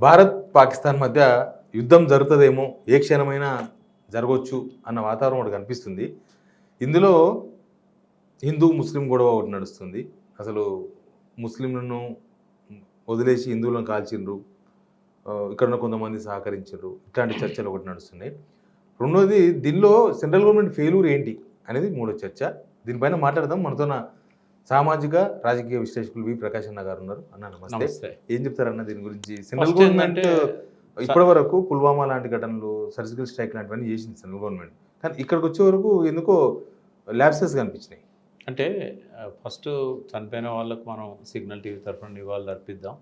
భారత్ పాకిస్తాన్ మధ్య యుద్ధం జరుగుతుందేమో, ఏ క్షణమైనా జరగవచ్చు అన్న వాతావరణం ఒకటి కనిపిస్తుంది. ఇందులో హిందూ ముస్లిం గొడవ ఒకటి నడుస్తుంది. అసలు ముస్లింలను వదిలేసి హిందువులను కాల్చిండ్రు, ఇక్కడున్న కొంతమంది సహకరించారు, ఇట్లాంటి చర్చలు ఒకటి నడుస్తున్నాయి. రెండోది, దీనిలో సెంట్రల్ గవర్నమెంట్ ఫెయిల్యూర్ ఏంటి అనేది మూడో చర్చ. దీనిపైన మాట్లాడదాం. మనతో సామాజిక రాజకీయ విశ్లేషకులు వి ప్రకాష్ అన్న గారు ఉన్నారు. అన్న నమస్తే. ఏం చెప్తారన్న దీని గురించి? సెంట్రల్ గవర్నమెంట్ ఇప్పటి వరకు పుల్వామా లాంటి ఘటనలు, సర్జికల్ స్ట్రైక్ లాంటివన్నీ చేసింది సెంట్రల్ గవర్నమెంట్. కానీ ఇక్కడికి వచ్చే వరకు ఎందుకో ల్యాప్సెస్ కనిపించినాయి. అంటే ఫస్ట్ చనిపోయిన వాళ్ళకు మనం సిగ్నల్ టీవీ తరఫున నివాళులు అర్పిద్దాం.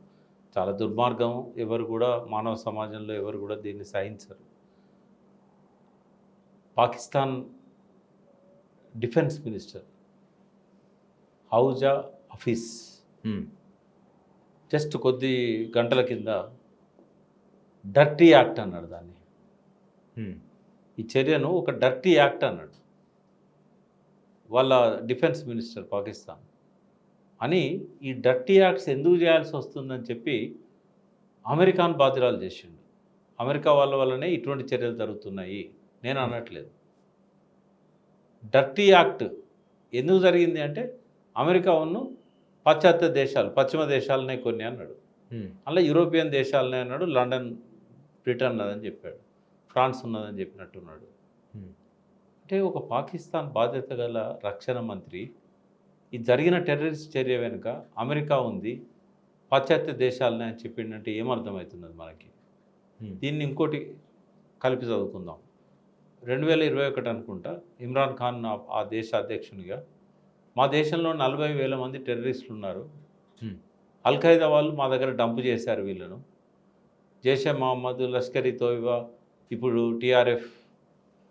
చాలా దుర్మార్గం. ఎవరు కూడా మానవ సమాజంలో ఎవరు కూడా దీన్ని సహించరు. Pakistan defence minister Khawaja Hafiz just కొద్ది గంటల కింద డర్టీ యాక్ట్ అన్నాడు దాన్ని. ఈ చర్యను ఒక డర్టీ యాక్ట్ అన్నాడు వాళ్ళ డిఫెన్స్ మినిస్టర్ పాకిస్తాన్. అని ఈ డర్టీ యాక్ట్స్ ఎందుకు చేయాల్సి వస్తుందని చెప్పి అమెరికాను బాధ్యురాలు చేసిండు. అమెరికా వాళ్ళ వల్లనే ఇటువంటి చర్యలు జరుగుతున్నాయి నేను అనట్లేదు. డర్టీ యాక్ట్ ఎందుకు జరిగింది అంటే అమెరికా ఉన్ను పాశ్చాత్య దేశాలు, పశ్చిమ దేశాలనే కొన్ని అన్నాడు. అలా యూరోపియన్ దేశాలనే అన్నాడు. లండన్, బ్రిటన్ ఉన్నదని చెప్పాడు. ఫ్రాన్స్ ఉన్నదని చెప్పినట్టున్నాడు. అంటే ఒక పాకిస్తాన్ బాధ్యత గల రక్షణ మంత్రి ఈ జరిగిన టెర్రరిస్ట్ చర్య వెనుక అమెరికా ఉంది, పాశ్చాత్య దేశాలనే అని చెప్పిండంటే ఏమర్థమవుతున్నది మనకి? దీన్ని ఇంకోటి కలిపి చదువుకుందాం. 2021 అనుకుంటా ఇమ్రాన్ ఖాన్ ఆ దేశ అధ్యక్షునిగా, మా దేశంలో 40,000 మంది టెర్రరిస్టులు ఉన్నారు, అల్ఖైదా వాళ్ళు మా దగ్గర డంప్ చేశారు వీళ్ళను, జైషే మహమ్మద్, లష్కర్-ఈ తోయిబా, ఇప్పుడు టీఆర్ఎఫ్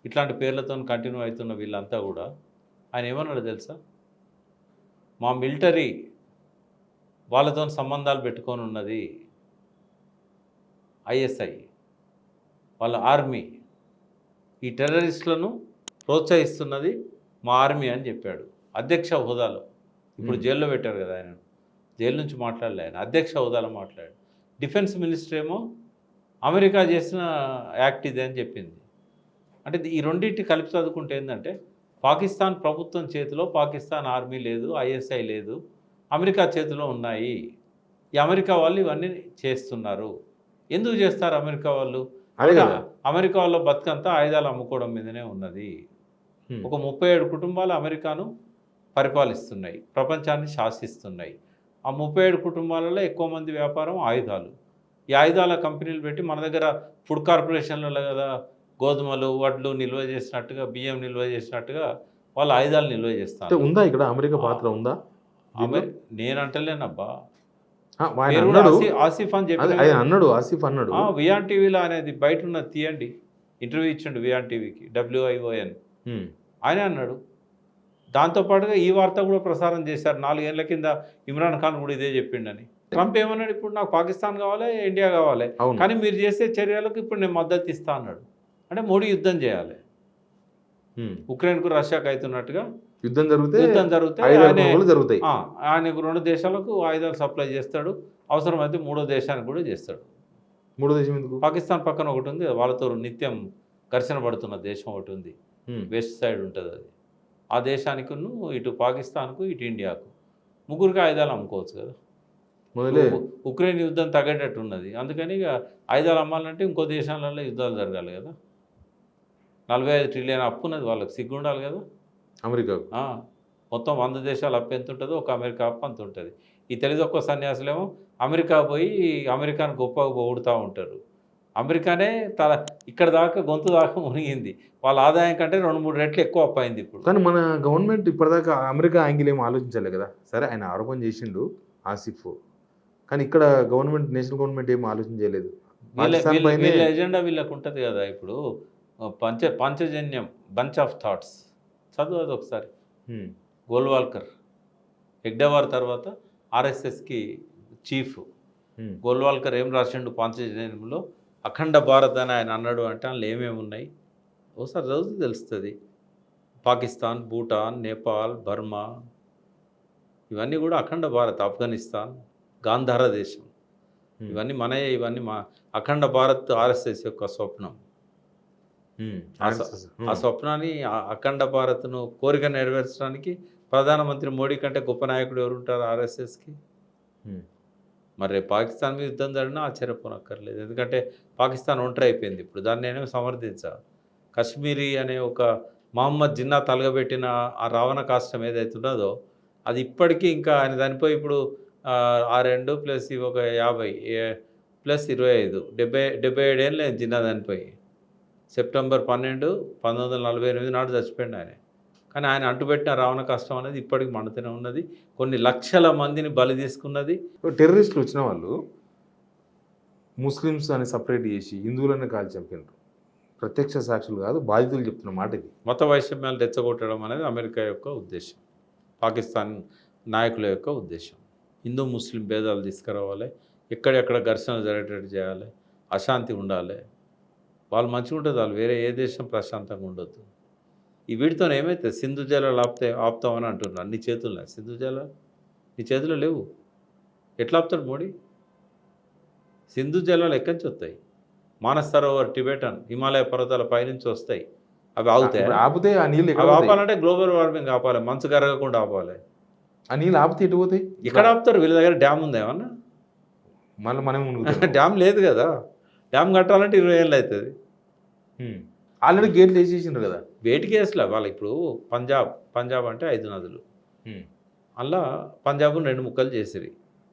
ఇట్లాంటి పేర్లతో కంటిన్యూ అవుతున్న వీళ్ళంతా కూడా ఆయన ఏమన్నాడు తెలుసా? మా మిలిటరీ వాళ్ళతో సంబంధాలు పెట్టుకొని ఉన్నది, ఐఎస్ఐ వాళ్ళ ఆర్మీ, ఈ టెర్రరిస్టులను ప్రోత్సహిస్తున్నది మా ఆర్మీ అని చెప్పాడు. అధ్యక్ష హోదాలో, ఇప్పుడు జైల్లో పెట్టారు కదా ఆయన, జైలు నుంచి మాట్లాడలే ఆయన, అధ్యక్ష హోదాలో మాట్లాడాడు. డిఫెన్స్ మినిస్టర్ ఏమో అమెరికా చేసిన యాక్ట్ ఇదే అని చెప్పింది. అంటే ఈ రెండింటి కలిపి చదువుకుంటే ఏంటంటే పాకిస్తాన్ ప్రభుత్వం చేతిలో పాకిస్తాన్ ఆర్మీ లేదు, ఐఎస్ఐ లేదు, అమెరికా చేతిలో ఉన్నాయి. ఈ అమెరికా వాళ్ళు ఇవన్నీ చేస్తున్నారు. ఎందుకు చేస్తారు అమెరికా వాళ్ళు? అమెరికా వాళ్ళ బతుకంతా ఆయుధాలు అమ్ముకోవడం మీదనే ఉన్నది. ఒక 37 కుటుంబాలు అమెరికాను పరిపాలిస్తున్నాయి, ప్రపంచాన్ని శాసిస్తున్నాయి. ఆ 37 కుటుంబాలలో ఎక్కువ మంది వ్యాపారం ఆయుధాలు. ఈ ఆయుధాల కంపెనీలు పెట్టి మన దగ్గర ఫుడ్ కార్పొరేషన్లలో కదా గోధుమలు, వడ్లు నిల్వ చేసినట్టుగా, బియ్యం నిల్వ చేసినట్టుగా వాళ్ళు ఆయుధాలు నిల్వ చేస్తారు. ఉందా ఇక్కడ అమెరికా పాత్ర ఉందా? నేను అంటలేనబ్బా, ఆసిఫ్ అని చెప్పి అన్నాడు. ఆసిఫ్ అన్నాడు వియాన్ టీవీలో అనేది బయట ఉన్నది తీయండి, ఇంటర్వ్యూ ఇచ్చిండు వియాన్ టీవీకి, WION ఆయన అన్నాడు. దాంతోపాటుగా ఈ వార్త కూడా ప్రసారం చేశారు 4 ఏళ్ల కింద. ఇమ్రాన్ ఖాన్ కూడా ఇదే చెప్పిండని. ట్రంప్ ఏమన్నాడు? ఇప్పుడు నాకు పాకిస్తాన్ కావాలి, ఇండియా కావాలి, కానీ మీరు చేసే చర్యలకు ఇప్పుడు నేను మద్దతు ఇస్తా అన్నాడు. అంటే మోడీ యుద్ధం చేయాలి, ఉక్రెయిన్కు రష్యాకు అవుతున్నట్టుగా యుద్ధం జరిగితే ఆయనకు 2 దేశాలకు ఆయుధాలు సప్లై చేస్తాడు, అవసరమైతే 3వ దేశానికి కూడా చేస్తాడు. 3వ దేశం ఎందుకు? పాకిస్తాన్ పక్కన ఒకటి ఉంది, వాళ్ళతో నిత్యం ఘర్షణ పడుతున్న దేశం ఒకటి ఉంది, వెస్ట్ సైడ్ ఉంటుంది అది. ఆ దేశానికి ఇటు పాకిస్తాన్కు, ఇటు ఇండియాకు, ముగ్గురికి ఆయుధాలు అమ్ముకోవచ్చు కదా. ఉక్రెయిన్ యుద్ధం తగ్గేటట్టు ఉన్నది, అందుకని ఇక ఆయుధాలు అమ్మాలంటే ఇంకో దేశాలలో యుద్ధాలు జరగాలి కదా. 45 ట్రిలియన్ అప్పు ఉన్నది వాళ్ళకి, సిగ్గుండాలి కదా అమెరికా. మొత్తం 100 దేశాలు అప్పు ఎంత ఉంటుందో ఒక అమెరికా అప్పు అంత ఉంటుంది. ఈ తెలిదొక్క సన్యాసులేమో అమెరికా పోయి అమెరికాను గొప్పగా పొగుడుతూ ఉంటారు. అమెరికానే ఇక్కడ దాకా గొంతు దాకా మునిగింది, వాళ్ళ ఆదాయం కంటే 2-3 రెట్లు ఎక్కువ అప్పు అయింది ఇప్పుడు. కానీ మన గవర్నమెంట్ ఇప్పటిదాకా అమెరికా యాంగిల్ ఏమో ఆలోచించాలి కదా. సరే, ఆయన ఆరోపణ చేసిండు ఆసిఫ్, కానీ ఇక్కడ గవర్నమెంట్, నేషనల్ గవర్నమెంట్ ఏమో ఆలోచించలేదు. వీళ్ళ ఎజెండా వీళ్ళకు ఉంటుంది కదా. ఇప్పుడు పంచజన్యం, బంచ్ ఆఫ్ థాట్స్ చదువు అది ఒకసారి. గోల్వాల్కర్, హెగ్డేవార్ తర్వాత RSSకి చీఫ్ గోల్వాల్కర్ ఏం రాసిండు పాంచజన్యంలో? అఖండ భారత్ అని ఆయన అన్నాడు. అంటే అందులో ఏమేమి ఉన్నాయి ఒకసారి చదివితే తెలుస్తుంది. పాకిస్తాన్, భూటాన్, నేపాల్, బర్మా, ఇవన్నీ కూడా అఖండ భారత్, ఆఫ్ఘనిస్తాన్, గాంధార దేశం, ఇవన్నీ మనయే, ఇవన్నీ మా అఖండ భారత్ ఆర్ఎస్ఎస్ యొక్క స్వప్నం. ఆ స్వప్నాన్ని అఖండ భారత్ను కోరిక నెరవేర్చడానికి ప్రధానమంత్రి మోడీ కంటే గొప్ప నాయకుడు ఎవరు ఉంటారు ఆర్ఎస్ఎస్కి? మరి రేపు పాకిస్తాన్ మీద యుద్ధం జరిగినా ఆశ్చర్యపోనక్కర్లేదు. ఎందుకంటే పాకిస్తాన్ ఒంటరి అయిపోయింది ఇప్పుడు. దాన్ని నేనేమి సమర్థించా. కశ్మీరీ అనే ఒక మహమ్మద్ జిన్నా తలగబెట్టిన ఆ రావణ కాష్టం ఏదైతే ఉన్నదో అది ఇప్పటికీ ఇంకా ఆయన చనిపోయి ఇప్పుడు ఆ 2 ప్లస్ ఇవి ఒక 50 ప్లస్ 25 77 ఏళ్ళు జిన్నా చనిపోయి. సెప్టెంబర్ 12, 1948 నాడు చచ్చిపోయాడు ఆయన. కానీ ఆయన అంటుపెట్టిన రావణ కష్టం అనేది ఇప్పటికి మండుతూనే ఉన్నది. కొన్ని లక్షల మందిని బలి తీసుకున్నది. టెర్రరిస్టులు వచ్చిన వాళ్ళు ముస్లిమ్స్ అని సపరేట్ చేసి హిందువులనే కాల్చి చంపినారు. ప్రత్యక్ష సాక్షులు కాదు, బాధితులు చెప్తున్న మాట ఇది. మత వైషమ్యాలు రెచ్చగొట్టడం అనేది అమెరికా యొక్క ఉద్దేశం, పాకిస్తాన్ నాయకుల యొక్క ఉద్దేశం. హిందూ ముస్లిం భేదాలు తీసుకురావాలి, ఎక్కడెక్కడ ఘర్షణలు జరిగేటట్టు చేయాలి, అశాంతి ఉండాలి. వాళ్ళు మంచిగా ఉంటుంది, వాళ్ళు వేరే ఏ దేశం ప్రశాంతంగా ఉండొద్దు. ఈ వీటితో ఏమైతే సింధు జలాలు ఆపుతామని అంటున్నారు. నీ చేతుల్లో సింధు జలాలు నీ చేతిలో లేవు. ఎట్లా ఆపుతాడు మోడీ? సింధు జలాలు ఎక్కడి నుంచి వస్తాయి? మానస్ సరోవర్, టిబెటన్, హిమాలయ పర్వతాల పైనుంచి వస్తాయి. అవి ఆగుతాయి. ఆపితే ఆ నీళ్ళు అవి ఆపాలంటే గ్లోబల్ వార్మింగ్ ఆపాలి, మంచు కరగకుండా ఆపాలి. ఆ నీళ్ళు ఆపితే ఎటు పోతాయి? ఇక్కడ ఆపుతారు. వీళ్ళ దగ్గర డ్యామ్ ఉంది ఏమన్నా? మళ్ళీ మనం డ్యామ్ లేదు కదా. డ్యామ్ కట్టాలంటే 20 ఏళ్ళు అవుతుంది. ఆల్రెడీ గేట్లు వేసేసిండ్రు కదా. వేటి కేసులా వాళ్ళు ఇప్పుడు పంజాబ్ అంటే 5 నదులు. అలా పంజాబ్ను 2 ముక్కలు చేసిరి.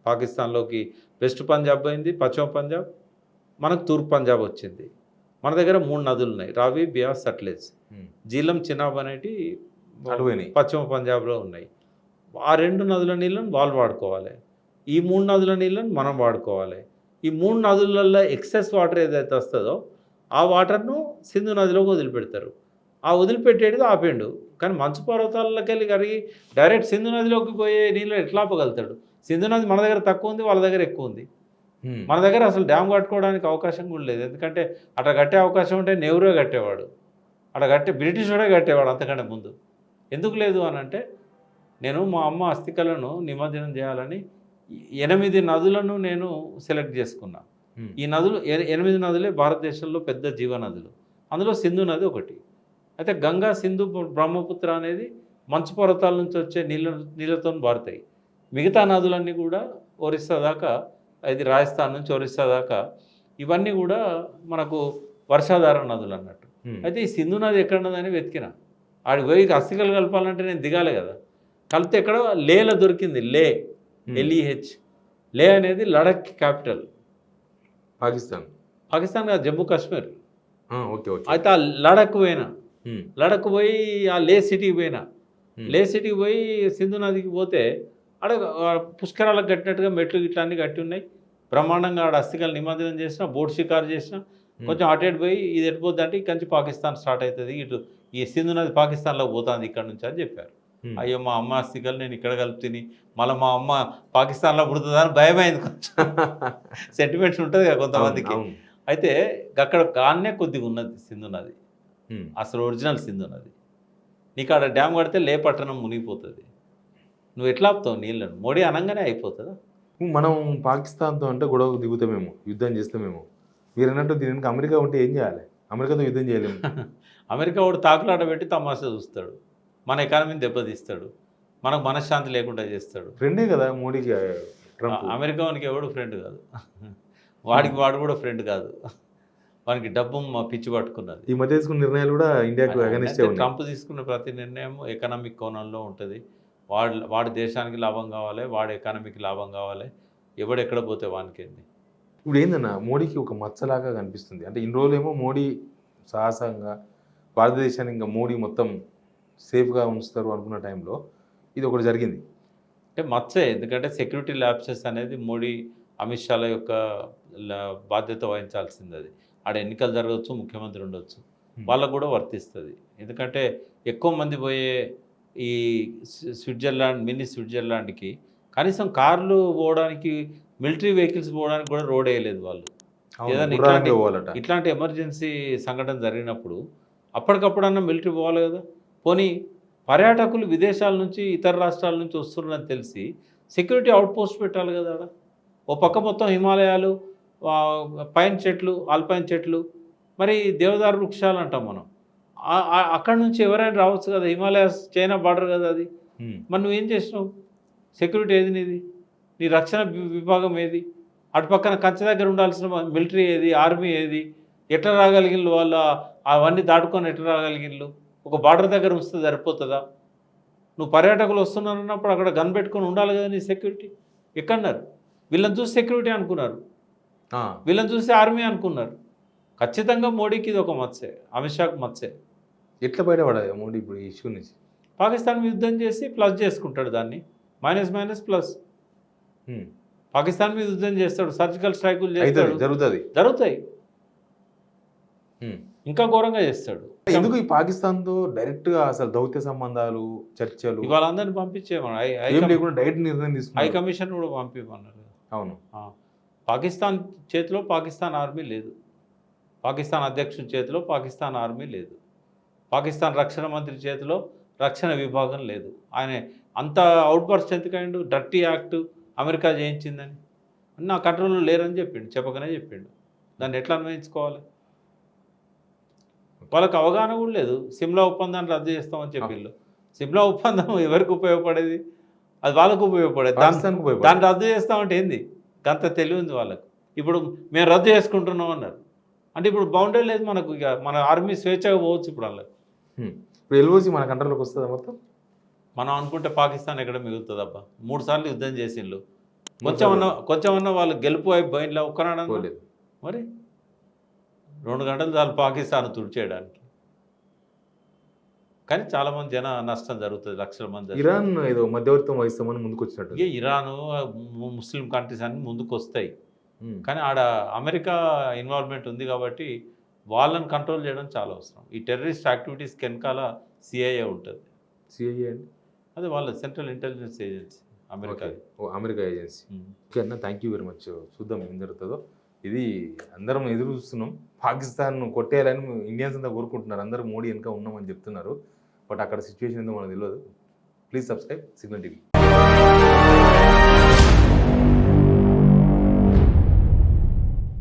పాకిస్తాన్లోకి వెస్ట్ పంజాబ్ పోయింది, పశ్చిమ పంజాబ్, మనకు తూర్పు పంజాబ్ వచ్చింది. మన దగ్గర 3 నదులు ఉన్నాయి, రావి, బియాస్, సట్లెజ్. జీలం, చినాబ్ అనేటి పశ్చిమ పంజాబ్లో ఉన్నాయి. ఆ 2 నదుల నీళ్ళను వాళ్ళు వాడుకోవాలి, ఈ 3 నదుల నీళ్ళను మనం వాడుకోవాలి. ఈ 3 నదులలో ఎక్సెస్ వాటర్ ఏదైతే వస్తుందో ఆ వాటర్ను సింధు నదిలోకి వదిలిపెడతారు. ఆ వదిలిపెట్టేది ఆపేండు. కానీ మంచు పర్వతాలకి వెళ్ళి కరిగి డైరెక్ట్ సింధు నదిలోకి పోయే నీళ్ళు ఎట్లా ఆపగలుగుతాడు? సింధు నది మన దగ్గర తక్కువ ఉంది, వాళ్ళ దగ్గర ఎక్కువ ఉంది. మన దగ్గర అసలు డ్యామ్ కట్టుకోవడానికి అవకాశం కూడా లేదు. ఎందుకంటే అట్లా కట్టే అవకాశం ఉంటే నెహ్రూ కట్టేవాడు, అట్లా బ్రిటిష్ వాడే కట్టేవాడు అంతకంటే ముందు. ఎందుకు లేదు అని అంటే, నేను మా అమ్మ అస్థికలను నిమజ్జనం చేయాలని 8 నదులను నేను సెలెక్ట్ చేసుకున్నా. ఈ నదులు 8 నదులే భారతదేశంలో పెద్ద జీవనదులు. అందులో సింధు నది ఒకటి. అయితే గంగా, సింధు, బ్రహ్మపుత్ర అనేది మంచు పర్వతాల నుంచి వచ్చే నీళ్ళతో పారుతాయి. మిగతా నదులన్నీ కూడా ఒరిస్సా దాకా, ఇది రాజస్థాన్ నుంచి ఒరిస్సా దాకా, ఇవన్నీ కూడా మనకు వర్షాధార నదులు అన్నట్టు. అయితే ఈ సింధు నది ఎక్కడున్నదని వెతికిన. ఆడికి పోయి అస్థికలు కలపాలంటే నేను దిగాలి కదా. కలిపితే ఎక్కడ లేలో దొరికింది. LEH. లే అనేది లడఖ్ క్యాపిటల్. పాకిస్తాన్ కాదు, జమ్మూ కాశ్మీర్. అయితే ఆ లడఖ్ పోయి ఆ లే సిటీకి పోయినా. లే సిటీకి పోయి సింధు నదికి పోతే ఆడ పుష్కరాలకు కట్టినట్టుగా మెట్లు ఇట్లా అన్నీ కట్టి ఉన్నాయి. బ్రహ్మాండంగా ఆడ అస్థికలు నిమజ్జనం చేసిన, బోట్ షికారు చేసిన. కొంచెం అటు పోయి ఇది ఎట్టిపోద్ది అంటే ఇక్కడి నుంచి పాకిస్తాన్ స్టార్ట్ అవుతుంది, ఇటు ఈ సింధు నది పాకిస్తాన్లోకి పోతుంది ఇక్కడ నుంచి అని చెప్పారు. అయ్యో మా అమ్మ అస్థికలు నేను ఇక్కడ కలుపుతుంది, మళ్ళీ మా అమ్మ పాకిస్తాన్లో పుడుతుందా అని భయమైంది. కొంచెం సెంటిమెంట్స్ ఉంటుంది కదా కొంతమందికి. అయితే అక్కడ కాన్నే కొద్దిగా ఉన్నది సింధు నది, అసలు ఒరిజినల్ సింధు నది. నీకు ఆడ డ్యామ్ కడితే లే పట్టణం మునిగిపోతుంది. నువ్వు ఎట్లా ఆపుతావు నీళ్ళను? మోడీ అనగానే అయిపోతుందా? మనం పాకిస్తాన్తో అంటే గొడవ దిగుతామేమో, యుద్ధం చేస్తామేమో. మీరు అన్నట్టు దీనికి అమెరికా ఉంటే ఏం చేయాలి? అమెరికాతో యుద్ధం చేయలేము. అమెరికా వాడు తాకులాట పెట్టి తమాషా చూస్తాడు, మన ఎకానమీని దెబ్బతీస్తాడు, మనకు మనశ్శాంతి లేకుండా చేస్తాడు. ఫ్రెండే కదా మోడీకి. అమెరికా వానికి ఎవడు ఫ్రెండ్ కాదు, వాడు కూడా ఫ్రెండ్ కాదు. వానికి డబ్బు పిచ్చి పట్టుకున్నది. ఈ మధ్య తీసుకున్న నిర్ణయాలు కూడా ఇండియాకు అగైన్స్ట్ ఉన్నాయి. ట్రంప్ తీసుకున్న ప్రతి నిర్ణయం ఎకనామిక్ కోణంలో ఉంటుంది. వాడి దేశానికి లాభం కావాలి, వాడి ఎకానమీకి లాభం కావాలి. ఎవడెక్కడ పోతే వానికేంది. ఇప్పుడు ఏందన్నా మోడీకి ఒక మచ్చలాగా కనిపిస్తుంది. అంటే ఇన్ని రోజులేమో మోడీ సాహసంగా భారతదేశాన్ని ఇంకా మోడీ మొత్తం సేఫ్గా ఉంచుతారు అనుకున్న టైంలో ఇది ఒకటి జరిగింది. అంటే మచ్చే, ఎందుకంటే సెక్యూరిటీ ల్యాప్సెస్ అనేది మోడీ, అమిత్ షాల యొక్క బాధ్యత వహించాల్సింది. అది ఆడ ఎన్నికలు జరగవచ్చు, ముఖ్యమంత్రి ఉండొచ్చు, వాళ్ళకు కూడా వర్తిస్తుంది. ఎందుకంటే ఎక్కువ మంది పోయే ఈ స్విట్జర్లాండ్, మినీ స్విట్జర్లాండ్కి కనీసం కార్లు పోవడానికి, మిలిటరీ వెహికల్స్ పోవడానికి కూడా రోడ్ వేయలేదు వాళ్ళు. ఏదైనా ఇట్లాంటి ఎమర్జెన్సీ సంఘటన జరిగినప్పుడు అప్పటికప్పుడన్నా మిలిటరీ పోవాలి కదా. పోనీ పర్యాటకులు విదేశాల నుంచి, ఇతర రాష్ట్రాల నుంచి వస్తున్నారని తెలిసి సెక్యూరిటీ అవుట్ పోస్ట్ పెట్టాలి కదా ఆడ. ఓ పక్క మొత్తం హిమాలయాలు, పైన్ చెట్లు, ఆల్పైన్ చెట్లు, మరి దేవదారు వృక్షాలు అంటాం మనం. అక్కడి నుంచి ఎవరైనా రావచ్చు కదా, హిమాలయాస్ చైనా బార్డర్ కదా అది. మరి నువ్వేం చేసినావు? సెక్యూరిటీ ఏది నీది? నీ రక్షణ విభాగం ఏది? అటు పక్కన కంచె దగ్గర ఉండాల్సిన మిలిటరీ ఏది? ఆర్మీ ఏది? ఎట్లా రాగలిగిళ్ళు వాళ్ళు? అవన్నీ దాటుకొని ఎట్లా రాగలిగిళ్ళు? ఒక బార్డర్ దగ్గర ఉంచితే సరిపోతుందా? నువ్వు పర్యాటకులు వస్తున్నారన్నప్పుడు అక్కడ గన్ పెట్టుకొని ఉండాలి కదా నీ సెక్యూరిటీ. ఎక్కడన్నారు? వీళ్ళని చూసి సెక్యూరిటీ అనుకున్నారు, వీళ్ళని చూసి ఆర్మీ అనుకున్నారు. ఖచ్చితంగా మోడీకి ఇది ఒక మత్సే, అమిత్ షాకి మత్సే. ఎట్లా బయటపడాలి మోడీ ఇప్పుడు ఈ ఇష్యూ నుంచి? పాకిస్తాన్ మీద యుద్ధం చేసి ప్లస్ చేసుకుంటాడు దాన్ని, మైనస్ మైనస్ ప్లస్. పాకిస్తాన్ మీద యుద్ధం చేస్తాడు, సర్జికల్ స్ట్రైకులు చేస్తాడు, జరుగుతాయి, ఇంకా ఘోరంగా చేస్తాడు. ఎందుకు ఈ పాకిస్తాన్తో డైరెక్ట్గా అసలు దౌత్య సంబంధాలు, చర్చలు ఇవాళ అందరిని పంపించేమన్నా, డైరెక్ట్ నిర్ణయం తీసుకున్నారు, హై కమిషన్ కూడా పంపించమన్నారు. అవును. పాకిస్తాన్ చేతిలో పాకిస్తాన్ ఆర్మీ లేదు, పాకిస్తాన్ అధ్యక్షుడి చేతిలో పాకిస్తాన్ ఆర్మీ లేదు, పాకిస్తాన్ రక్షణ మంత్రి చేతిలో రక్షణ విభాగం లేదు. ఆయన అంత అవుట్బర్స్ట్ ఎందుకైండు? డర్టీ యాక్ట్ అమెరికా చేయించిందని నా కంట్రోల్లో లేరని చెప్పిండు, చెప్పకనే చెప్పిండు. దాన్ని ఎట్లా అన్వయించుకోవాలి? వాళ్ళకి అవగాహన కూడా లేదు. సిమ్లా ఒప్పందాన్ని రద్దు చేస్తామని చెప్పిండు. సిమ్లా ఒప్పందం ఎవరికి ఉపయోగపడేది? అది వాళ్ళకు ఉపయోగపడేది. దాన్ని రద్దు చేస్తామంటే ఏంది? అంత తెలివి ఉంది వాళ్ళకు. ఇప్పుడు మేము రద్దు చేసుకుంటున్నాం అన్నారు అంటే ఇప్పుడు బౌండరీ లేదు మనకు, ఇక మన ఆర్మీ స్వేచ్ఛగా పోవచ్చు ఇప్పుడు వాళ్ళకి. ఇప్పుడు ఎల్ఓసి మన కంట్రోల్లోకి వస్తుందా మొత్తం? మనం అనుకుంటే పాకిస్తాన్ ఎక్కడ మిగులుతుంది అబ్బా? 3 సార్లు యుద్ధం చేసిండ్రు, కొంచెమన్నా వాళ్ళు గెలుపు అయిపోయిందా? ఒక్కనాడు మరి 2 గంటలు చాలు పాకిస్తాన్ తుడిచేయడానికి. కానీ చాలామంది జన నష్టం జరుగుతుంది, లక్షల మంది. ఇరాన్ ఏదో మధ్యవర్తం వహిస్తామని ముందుకు వచ్చినట్టు. ఇక ఇరాను, ముస్లిం కంట్రీస్ అన్ని ముందుకు వస్తాయి, కానీ ఆడ అమెరికా ఇన్వాల్వ్మెంట్ ఉంది కాబట్టి వాళ్ళని కంట్రోల్ చేయడం చాలా అవసరం. ఈ టెర్రరిస్ట్ యాక్టివిటీస్కి వెనకాల సిఐఏ ఉంటుంది. సిఐఏ అంటే అది వాళ్ళ central intelligence agency, America agency. Okay అన్న, థ్యాంక్ యూ వెరీ మచ్. చూద్దాం ఏం జరుగుతుందో. ఇది అందరం ఎదురు చూస్తున్నాం. పాకిస్తాన్ కొట్టేయాలని ఇండియన్స్ అంతా కోరుకుంటున్నారు, అందరూ మోడీ వెనుక ఉన్నామని చెప్తున్నారు. బట్ అక్కడ సిచ్యువేషన్ ఏందో మనకు తెలియదు. Please subscribe signal TV.